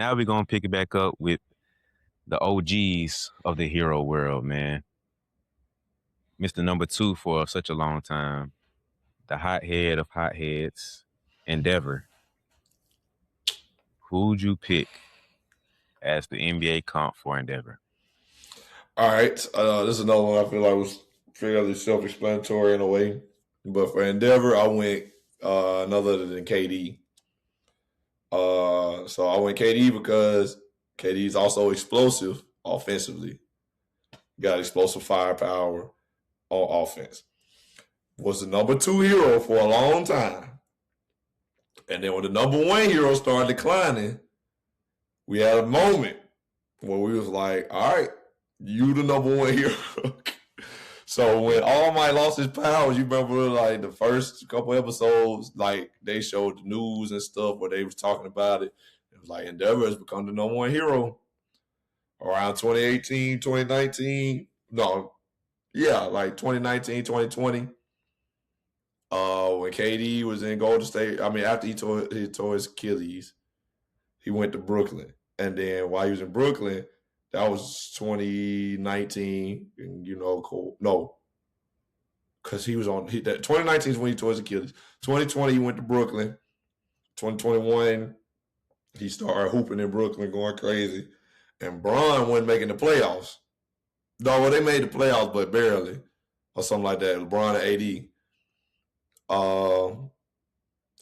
Now we're gonna pick it back up with the OGs of the hero world, man. Mr. Number Two for such a long time. The hothead of hotheads, Endeavor. Who'd you pick as the NBA comp for Endeavor? All right, this is another one I feel like was fairly self-explanatory in a way, but for Endeavor, I went none other than KD. So I went KD because KD is also explosive offensively. Got explosive firepower on offense. Was the number two hero for a long time, and then when the number one hero started declining, we had a moment where we was like, "All right, you the number one hero." So when All Might lost his powers, you remember like the first couple episodes, like they showed the news and stuff where they was talking about it. It was like Endeavor has become the number one hero around 2018, 2019. No, yeah, like 2019, 2020. When KD was in Golden State, I mean, after he tore his Achilles, he went to Brooklyn. And then while he was in Brooklyn, that was 2019. And, no, because he was on that 2019 is when he tore his Achilles. 2020 he went to Brooklyn. 2021 he started hooping in Brooklyn, going crazy. And Bron wasn't making the playoffs. No, well, they made the playoffs, but barely, or something like that. LeBron and AD.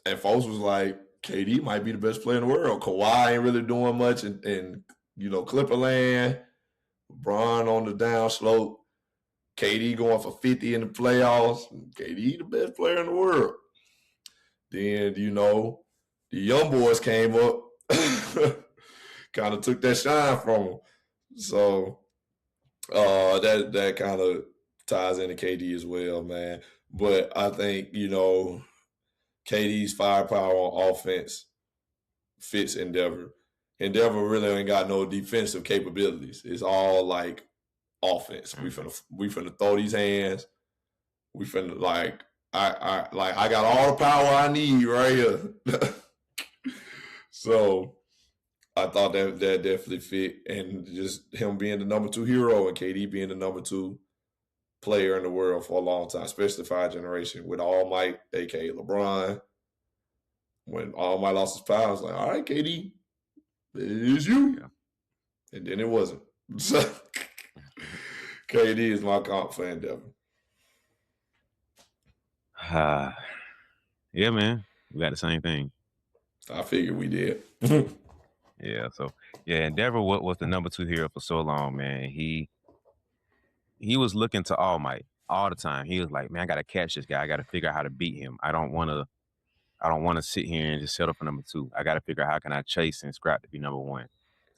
And folks was like, KD might be the best player in the world. Kawhi ain't really doing much in Clipperland. LeBron on the down slope. KD going for 50 in the playoffs. KD the best player in the world. Then, the young boys came up, kind of took that shine from him. So that kind of ties into KD as well, man. But I think, KD's firepower on offense fits Endeavor. Endeavor really ain't got no defensive capabilities. It's all like offense. We finna throw these hands. We finna I got all the power I need right here. So I thought that definitely fit, and just him being the number two hero and KD being the number two player in the world for a long time, especially for our generation, with All Might, aka LeBron. When All Might lost his power, I was like, all right, KD, it is you. Yeah. And then it wasn't. So KD is my comp for Endeavor. Yeah, man. We got the same thing. I figured we did. Yeah, so Endeavor was the number two hero for so long, man. He was looking to All Might all the time. He was like, man, I gotta catch this guy. I gotta figure out how to beat him. I don't wanna sit here and just settle for number two. I gotta figure out how can I chase and scrap to be number one.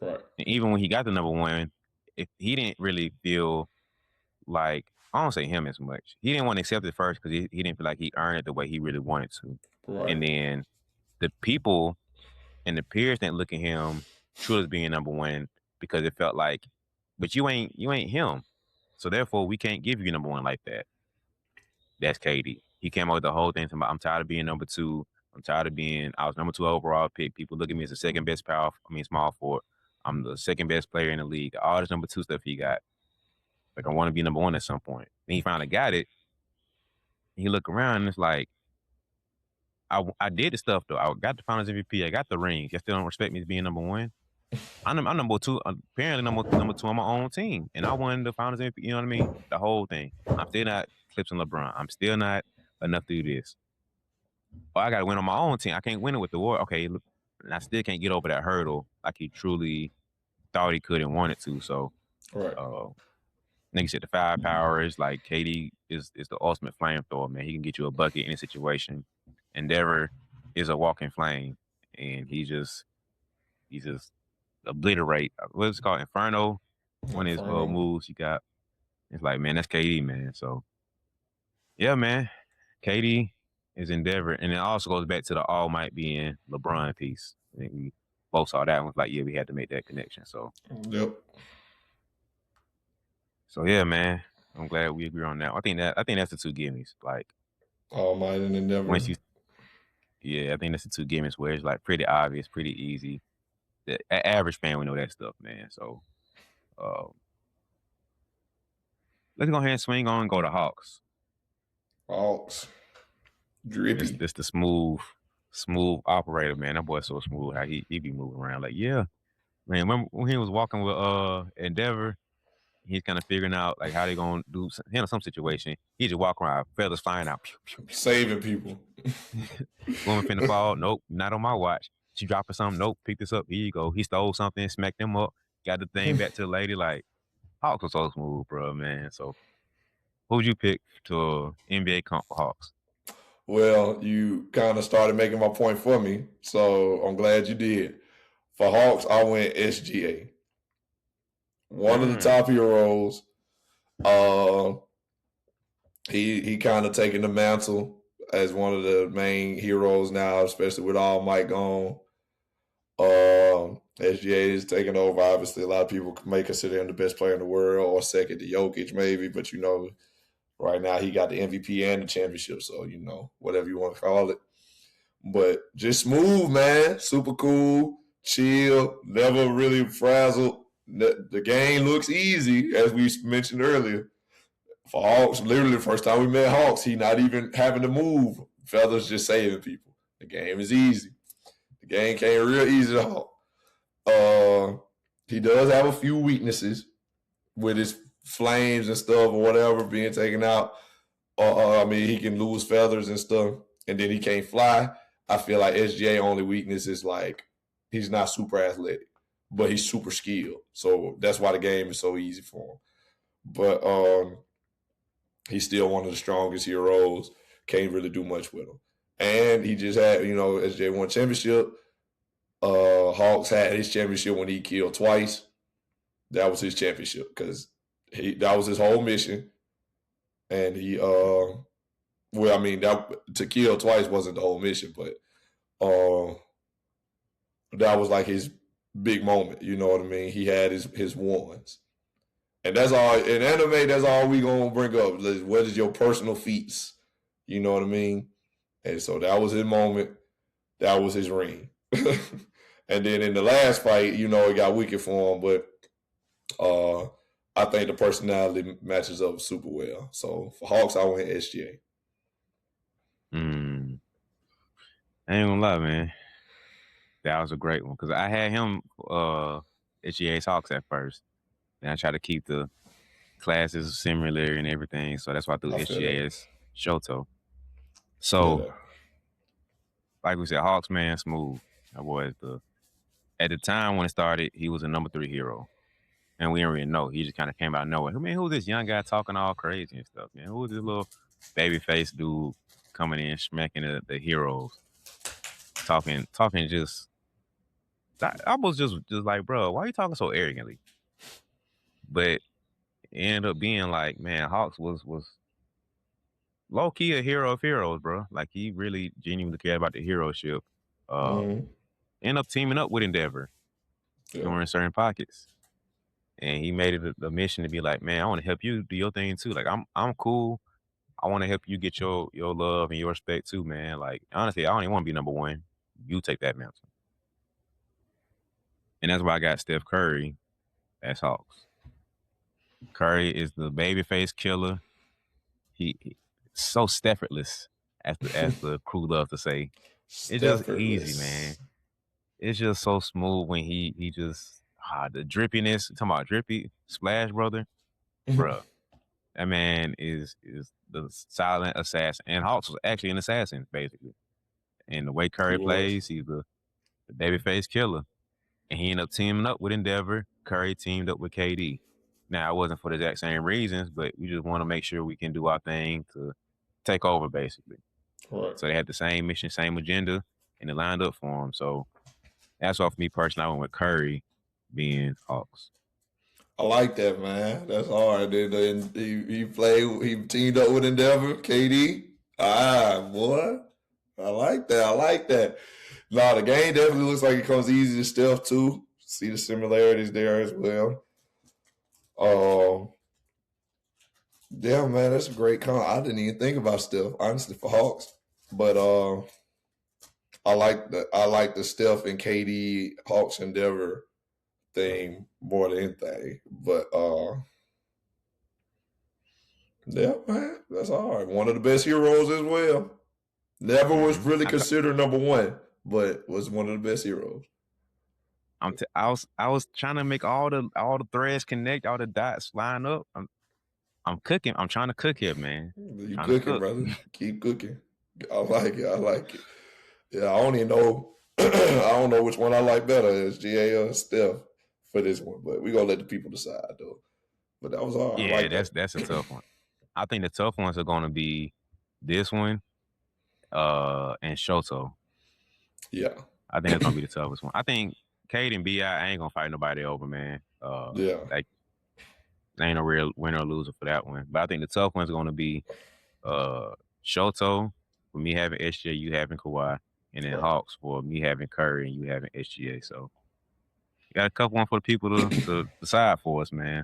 Right. And even when he got the number one, if he didn't really feel like, I don't say him as much. He didn't want to accept it first because he didn't feel like he earned it the way he really wanted to. Right. And then the people and the peers didn't look at him truly as being number one because it felt like, but you ain't him. So therefore, we can't give you number one like that. That's KD. He came up with the whole thing about, I'm tired of being number two. I was number two overall pick. People look at me as the second best small forward. I'm the second best player in the league. All this number two stuff he got. Like, I want to be number one at some point. Then he finally got it. He look around and it's like, I did the stuff though. I got the Finals MVP. I got the rings. You still don't respect me as being number one. I'm number two. Apparently number two on my own team, and I won the Finals MVP. You know what I mean? The whole thing. I'm still not eclipsing LeBron. I'm still not enough to do this. But I got to win on my own team. I can't win it with the Warriors. Okay, look, and I still can't get over that hurdle like he truly thought he could and wanted to. So, right. Nigga said the firepower is like KD is the ultimate flamethrower, man. He can get you a bucket in any situation. Endeavor is a walking flame, and he just obliterate. What's it called? Inferno. One of his moves he got. It's like, man, that's KD, man. So, yeah, man, KD is Endeavor, and it also goes back to the All Might being LeBron piece. I think we both saw that one. Was like, yeah, we had to make that connection. So, yep. So yeah, man, I'm glad we agree on that. I think that's the two gimmies. Like All Might and Endeavor. I think that's the two gimmies where it's like pretty obvious, pretty easy. the average fan would know that stuff, man. So uh, let's go ahead and swing on and go to Hawks. Hawks. This Drippy. this the smooth operator, man. That boy's so smooth how he be moving around. Like, yeah, man. Remember when he was walking with Endeavor? He's kind of figuring out like how they gonna handle some situation. He just walk around, feathers flying out. Pew, pew, pew. Saving people. Woman finna fall. Nope, not on my watch. She dropping something. Nope, pick this up. Here you go. He stole something, smacked them up, got the thing back to the lady. Like, Hawks was so smooth, bro, man. So who would you pick to NBA comp for Hawks? Well, you kind of started making my point for me, so I'm glad you did. For Hawks, I went SGA. One of the top heroes. He kind of taking the mantle as one of the main heroes now, especially with All Might gone. SGA is taking over. Obviously, a lot of people may consider him the best player in the world or second to Jokic, maybe. But right now he got the MVP and the championship, so whatever you want to call it. But just smooth, man. Super cool, chill, never really frazzled. The game looks easy, as we mentioned earlier. For Hawks, literally the first time we met Hawks, he not even having to move. Feathers just saving people. The game is easy. The game came real easy to Hawk. He does have a few weaknesses with his flames and stuff or whatever being taken out. He can lose feathers and stuff, and then he can't fly. I feel like SGA only weakness is like he's not super athletic, but he's super skilled. So that's why the game is so easy for him. But he's still one of the strongest heroes. Can't really do much with him. And he just had, SGA won championship. Hawks had his championship when he killed twice. That was his championship because that was his whole mission. And to kill twice wasn't the whole mission, but that was like his big moment. You know what I mean? He had his ones. And that's all in anime, that's all we gonna bring up. What is your personal feats? You know what I mean? And so that was his moment. That was his ring. And then in the last fight, it got wicked for him, but I think the personality matches up super well. So for Hawks, I went SGA. I ain't gonna lie, man. That was a great one because I had him SGA's Hawks at first, and I tried to keep the classes similar and everything, so that's why I threw SGA as Shoto. So, like we said, Hawks, man, smooth. That was at the time when it started, he was a number 3 hero. And we didn't really know. He just kind of came out of nowhere. I mean, who's this young guy talking all crazy and stuff, man? Who's this little baby face dude coming in, smacking the heroes? Talking just I was just like, bro, why are you talking so arrogantly? But it ended up being like, man, Hawks was low key a hero of heroes, bro. Like he really genuinely cared about the heroship. End up teaming up with Endeavor during certain pockets. And he made it a mission to be like, man, I want to help you do your thing too. Like I'm cool. I want to help you get your love and your respect too, man. Like honestly, I don't even want to be number 1. You take that mantle. And that's why I got Steph Curry as Hawks. Curry is the babyface killer. He so Steffortless, as the crew love to say. It's just easy, man. It's just so smooth when he just the drippiness. Talking about drippy splash, brother, bruh. That man is the silent assassin, and Hawks was actually an assassin, basically. And the way Curry plays, he's the babyface killer. And he ended up teaming up with Endeavor. Curry teamed up with KD. Now, it wasn't for the exact same reasons, but we just want to make sure we can do our thing to take over, basically. Right. So they had the same mission, same agenda, and it lined up for them. So that's why, for me personally, I went with Curry being Hawks. I like that, man. That's hard. Then he teamed up with Endeavor, KD. Boy. I like that. Nah, the game definitely looks like it comes easy to Steph too. See the similarities there as well. Yeah, man, that's a great comp. I didn't even think about Steph, honestly, for Hawks. But I like the Steph and KD Hawks Endeavor thing more than anything. But yeah, man, that's all right. One of the best heroes as well. Never was Mm-hmm. really considered number one, but was one of the best heroes. I was trying to make all the threads connect, all the dots line up. I'm cooking. I'm trying to cook here, man. You Trying to cooking, cook. brother. Keep cooking. I like it. I like it. Yeah, I don't even know. I don't know which one I like better, is GA or Steph for this one, but we're gonna let the people decide though. But that was all. I Yeah, like that. that's a tough one. I think the tough ones are gonna be this one, and Shoto. Yeah, I think that's gonna be the toughest one. I think Cade and Bi ain't gonna fight nobody over, man. yeah, Like ain't a real winner or loser for that one. But I think the tough one's gonna be Shoto for me having SGA, you having Kawhi, and then right. Hawks for me having Curry and you having SGA. So you got a couple one for the people to decide for us, man.